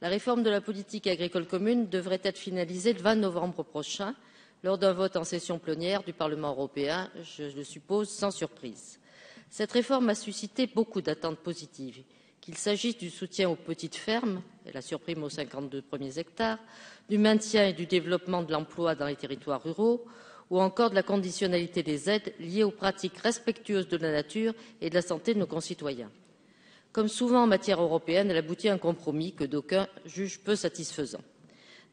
La réforme de la politique agricole commune devrait être finalisée le 20 novembre prochain, lors d'un vote en session plénière du Parlement européen, je le suppose sans surprise. Cette réforme a suscité beaucoup d'attentes positives, qu'il s'agisse du soutien aux petites fermes et la surprime aux 52 premiers hectares, du maintien et du développement de l'emploi dans les territoires ruraux, ou encore de la conditionnalité des aides liées aux pratiques respectueuses de la nature et de la santé de nos concitoyens. Comme souvent en matière européenne, elle aboutit à un compromis que d'aucuns jugent peu satisfaisant.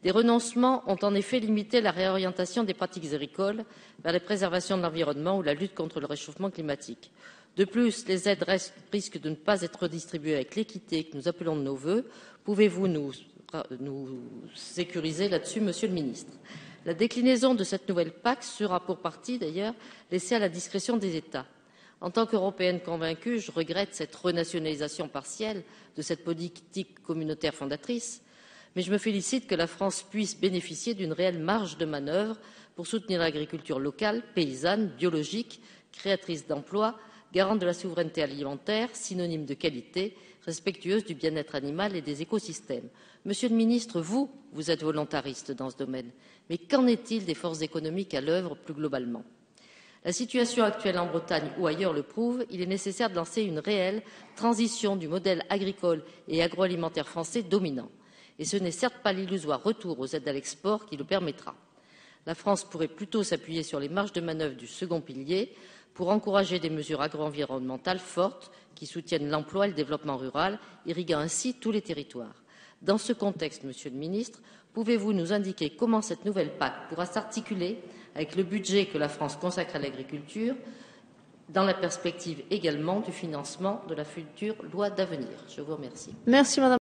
Des renoncements ont en effet limité la réorientation des pratiques agricoles vers la préservation de l'environnement ou la lutte contre le réchauffement climatique. De plus, les aides risquent de ne pas être redistribuées avec l'équité que nous appelons de nos vœux. Pouvez-vous nous sécuriser là-dessus, Monsieur le Ministre? La déclinaison de cette nouvelle PAC sera pour partie d'ailleurs laissée à la discrétion des États. En tant qu'Européenne convaincue, je regrette cette renationalisation partielle de cette politique communautaire fondatrice, mais je me félicite que la France puisse bénéficier d'une réelle marge de manœuvre pour soutenir l'agriculture locale, paysanne, biologique, créatrice d'emplois, garante de la souveraineté alimentaire, synonyme de qualité, respectueuse du bien-être animal et des écosystèmes. Monsieur le ministre, vous êtes volontariste dans ce domaine, mais qu'en est-il des forces économiques à l'œuvre plus globalement? La situation actuelle en Bretagne ou ailleurs le prouve, il est nécessaire de lancer une réelle transition du modèle agricole et agroalimentaire français dominant. Et ce n'est certes pas l'illusoire retour aux aides à l'export qui le permettra. La France pourrait plutôt s'appuyer sur les marges de manœuvre du second pilier pour encourager des mesures agro-environnementales fortes qui soutiennent l'emploi et le développement rural, irriguant ainsi tous les territoires. Dans ce contexte, Monsieur le Ministre, pouvez-vous nous indiquer comment cette nouvelle PAC pourra s'articuler avec le budget que la France consacre à l'agriculture, dans la perspective également du financement de la future loi d'avenir? Je vous remercie. Merci, Madame.